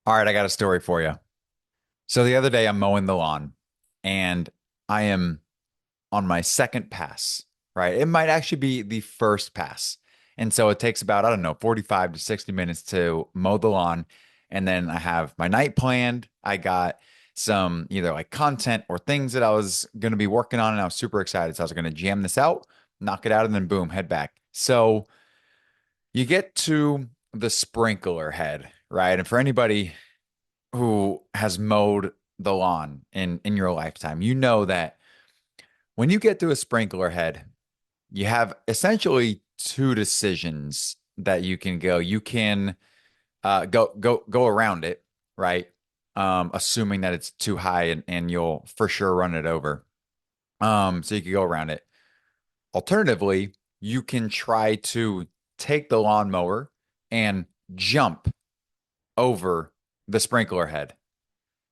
All right, I got a story for you. So the other day I'm mowing the lawn and I am on my second pass, right? It might actually be the first pass. And so it takes about, I don't know, 45 to 60 minutes to mow the lawn. And then I have my night planned. I got some either like content or things that I was going to be working on, and I was super excited. So I was going to jam this out, knock it out, and then boom, head back. So you get to the sprinkler head, right? And for anybody who has mowed the lawn in your lifetime, you know that when you get to a sprinkler head, you have essentially two decisions that you can go. You can go around it, right? Assuming that it's too high and you'll for sure run it over. So you could go around it. Alternatively, you can try to take the lawnmower and jump over the sprinkler head.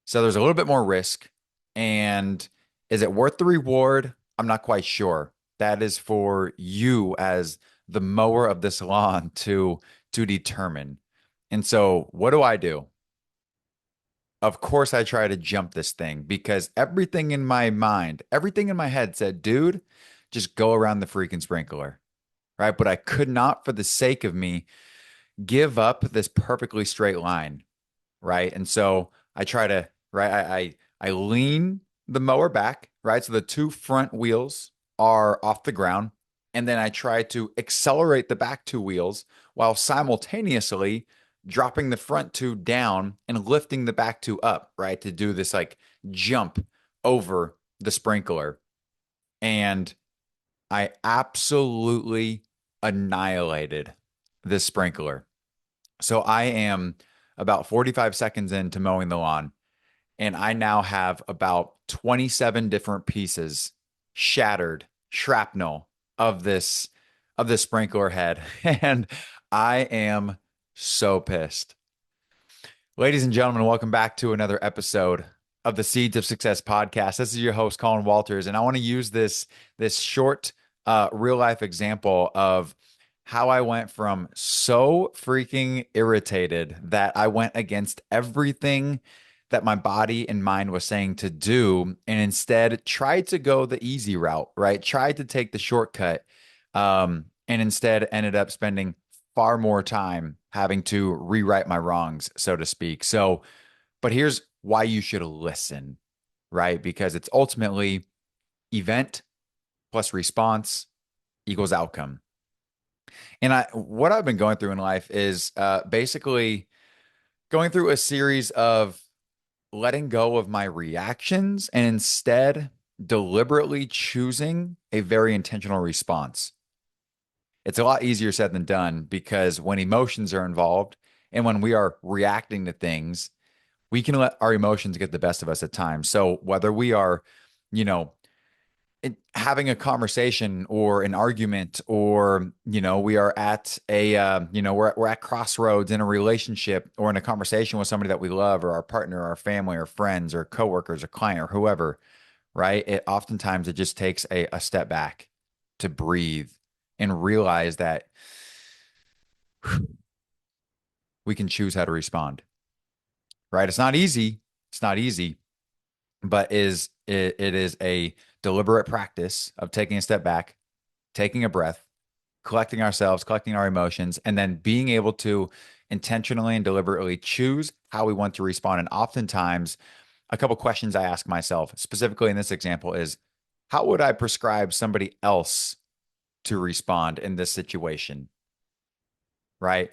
So there's a little bit more risk. And is it worth the reward? I'm not quite sure. That is for you as the mower of this lawn to determine. And so what do I do? Of course, I try to jump this thing because everything in my mind, everything in my head said, dude, just go around the freaking sprinkler. Right. But I could not, for the sake of me, give up this perfectly straight line, right? And so I try to, right, I lean the mower back, right? So the two front wheels are off the ground. And then I try to accelerate the back two wheels while simultaneously dropping the front two down and lifting the back two up, right? To do this like jump over the sprinkler. And I absolutely annihilated this sprinkler. So I am about 45 seconds into mowing the lawn, and I now have about 27 different pieces shattered, shrapnel of this sprinkler head. And I am so pissed. Ladies and gentlemen, welcome back to another episode of the Seeds of Success podcast. This is your host, Colin Walters, and I want to use this short real life example of how I went from so freaking irritated that I went against everything that my body and mind was saying to do, and instead tried to go the easy route, right? Tried to take the shortcut, and instead ended up spending far more time having to rewrite my wrongs, so to speak. So, but here's why you should listen, right? Because it's ultimately event plus response equals outcome. And what I've been going through in life is basically going through a series of letting go of my reactions and instead deliberately choosing a very intentional response. It's a lot easier said than done because when emotions are involved and when we are reacting to things, we can let our emotions get the best of us at times. So whether we are, you know, having a conversation or an argument, or we are at a we're at crossroads in a relationship or in a conversation with somebody that we love, or our partner, our family, or friends, or coworkers, or client, or whoever, right? It oftentimes it just takes a step back to breathe and realize that we can choose how to respond, right? It's not easy. It's not easy, but it is a deliberate practice of taking a step back, taking a breath, collecting ourselves, collecting our emotions, and then being able to intentionally and deliberately choose how we want to respond. And oftentimes, a couple questions I ask myself, specifically in this example, is how would I prescribe somebody else to respond in this situation? Right.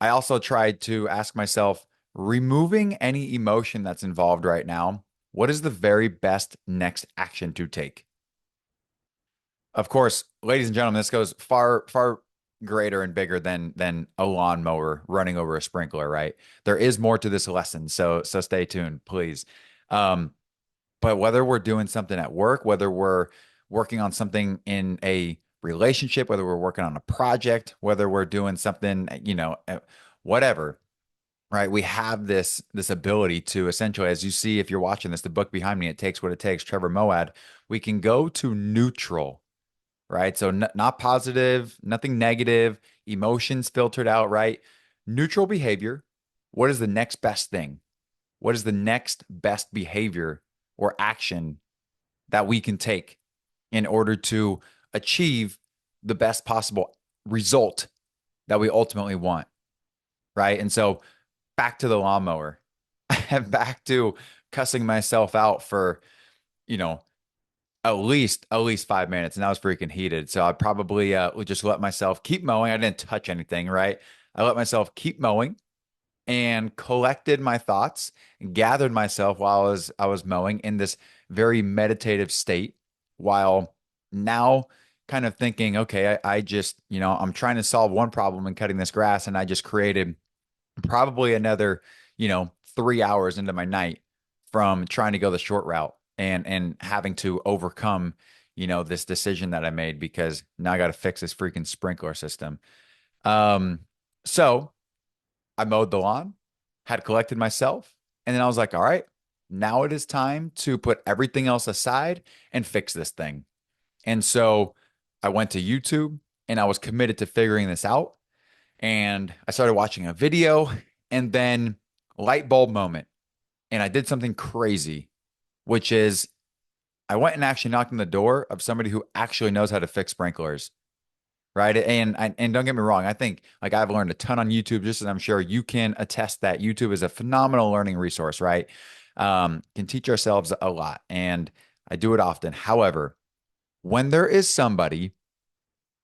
I also tried to ask myself, removing any emotion that's involved right now, what is the very best next action to take? Of course, ladies and gentlemen, this goes far, far greater and bigger than a lawnmower running over a sprinkler, right? There is more to this lesson, so stay tuned, please. Um, but whether we're doing something at work, whether we're working on something in a relationship, whether we're working on a project, whether we're doing something, whatever, right? We have this ability to essentially, as you see, if you're watching this, the book behind me, It Takes What It Takes, Trevor Moad, we can go to neutral, right? So not positive, nothing negative, emotions filtered out, right? Neutral behavior what is the next best thing? What is the next best behavior or action that we can take in order to achieve the best possible result that we ultimately want, right? And so back to the lawnmower, and back to cussing myself out for, you know, at least 5 minutes, and I was freaking heated. So I probably would just let myself keep mowing. I didn't touch anything, right? I let myself keep mowing and collected my thoughts, gathered myself while I was mowing in this very meditative state, while now kind of thinking, okay, I just, I'm trying to solve one problem in cutting this grass, and I just created probably another, 3 hours into my night from trying to go the short route and having to overcome, this decision that I made because now I got to fix this freaking sprinkler system. Um, so I mowed the lawn, had collected myself, and then I was like, all right, now it is time to put everything else aside and fix this thing. And so I went to YouTube and I was committed to figuring this out. And I started watching a video, and then light bulb moment. And I did something crazy, which is I went and actually knocked on the door of somebody who actually knows how to fix sprinklers. Right. And don't get me wrong. I think like I've learned a ton on YouTube, just as I'm sure you can attest that YouTube is a phenomenal learning resource, right? Can teach ourselves a lot. And I do it often. However, when there is somebody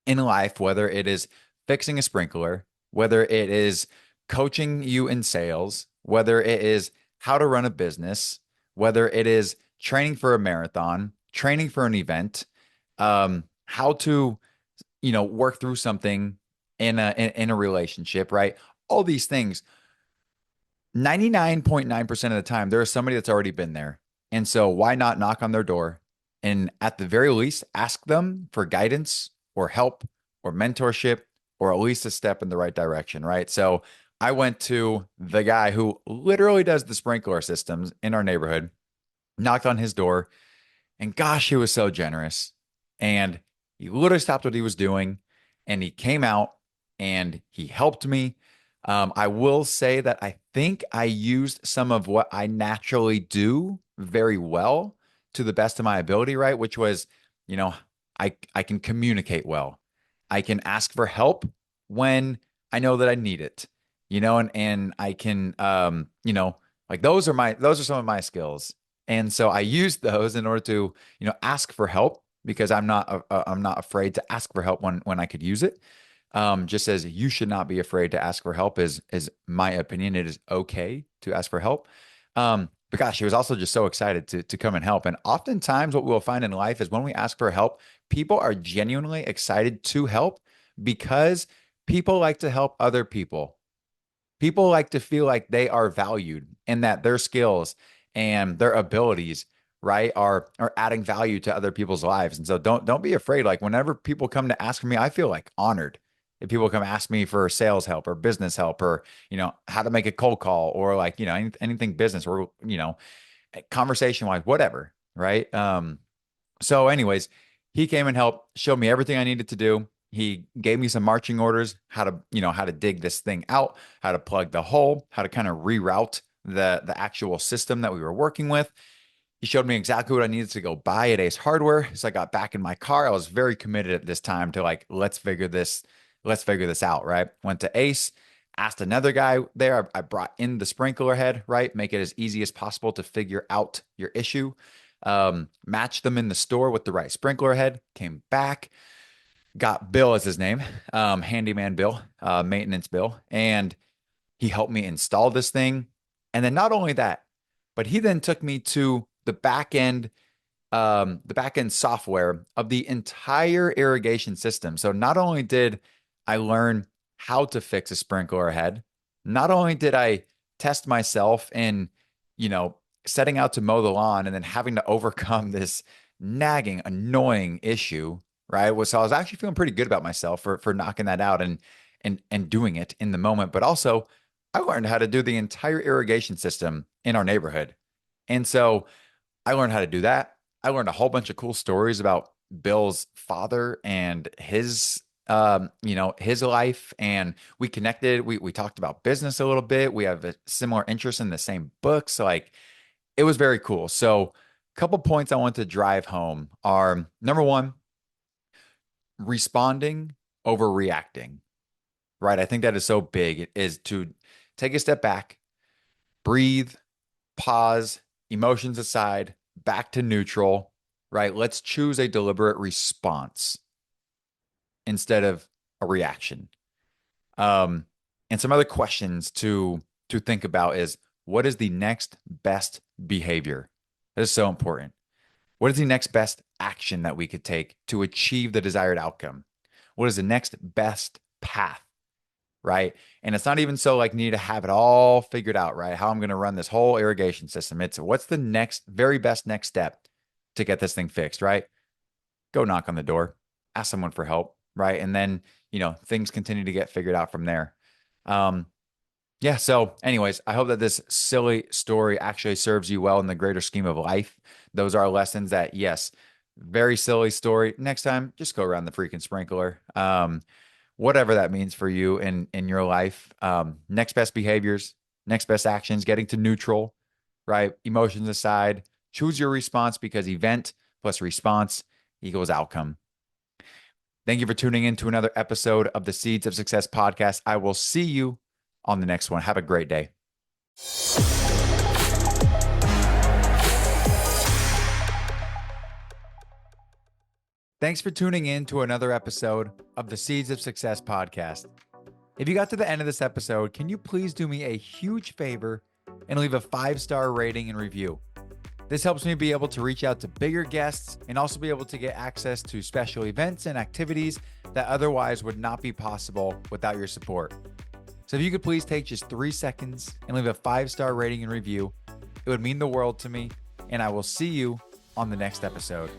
in life, whether it is fixing a sprinkler, whether it is coaching you in sales, whether it is how to run a business, whether it is training for a marathon, training for an event, how to work through something in a relationship, right? All these things, 99.9% of the time, there is somebody that's already been there. And so why not knock on their door and at the very least ask them for guidance or help or mentorship or at least a step in the right direction, right? So I went to the guy who literally does the sprinkler systems in our neighborhood, knocked on his door, and gosh, he was so generous. And he literally stopped what he was doing and he came out and he helped me. I will say that I think I used some of what I naturally do very well to the best of my ability, right? Which was, you know, I can communicate well. I can ask for help when I know that I need it, and I can, like those are some of my skills. And so I used those in order to, ask for help because I'm not afraid to ask for help when I could use it. Just as you should not be afraid to ask for help is my opinion. It is okay to ask for help. But gosh, he was also just so excited to come and help. And oftentimes what we'll find in life is when we ask for help, people are genuinely excited to help because people like to help other people. People like to feel like they are valued and that their skills and their abilities, right, are adding value to other people's lives. And so don't be afraid. Like whenever people come to ask for me, I feel like honored. If people come ask me for sales help or business help or, how to make a cold call or like, anything business or, conversation wise, whatever, right? So, anyways, he came and helped, showed me everything I needed to do. He gave me some marching orders, how to dig this thing out, how to plug the hole, how to kind of reroute the actual system that we were working with. He showed me exactly what I needed to go buy at Ace Hardware. So I got back in my car. I was very committed at this time to like, let's figure this out, right? Went to Ace, asked another guy there. I brought in the sprinkler head, right? Make it as easy as possible to figure out your issue. Matched them in the store with the right sprinkler head, came back, got Bill as his name, handyman Bill, maintenance Bill, and he helped me install this thing. And then not only that, but he then took me to the back end software of the entire irrigation system. So not only did I learn how to fix a sprinkler head, not only did I test myself in, you know, setting out to mow the lawn and then having to overcome this nagging, annoying issue, right? So I was actually feeling pretty good about myself for knocking that out and doing it in the moment. But also I learned how to do the entire irrigation system in our neighborhood. And so I learned how to do that. I learned a whole bunch of cool stories about Bill's father and his his life, and we connected. We talked about business a little bit. We have a similar interest in the same books. Like it was very cool. So a couple points I want to drive home are number one, responding over reacting, right? I think that is so big. It is to take a step back, breathe, pause, emotions aside, back to neutral, right? Let's choose a deliberate response instead of a reaction. Um, and some other questions to think about is what is the next best behavior? That is so important. What is the next best action that we could take to achieve the desired outcome? What is the next best path? Right. And it's not even so like need to have it all figured out, right? How I'm going to run this whole irrigation system. It's what's the next, very best next step to get this thing fixed, right? Go knock on the door, ask someone for help, right? And then, things continue to get figured out from there. Um, yeah. So, anyways, I hope that this silly story actually serves you well in the greater scheme of life. Those are lessons that, yes, very silly story. Next time, just go around the freaking sprinkler. Whatever that means for you in your life. Next best behaviors, next best actions, getting to neutral, right? Emotions aside, choose your response because event plus response equals outcome. Thank you for tuning in to another episode of the Seeds of Success podcast. I will see you on the next one. Have a great day. Thanks for tuning in to another episode of the Seeds of Success podcast. If you got to the end of this episode, can you please do me a huge favor and leave a 5-star rating and review? This helps me be able to reach out to bigger guests and also be able to get access to special events and activities that otherwise would not be possible without your support. So if you could please take just 3 seconds and leave a 5-star rating and review, it would mean the world to me, and I will see you on the next episode.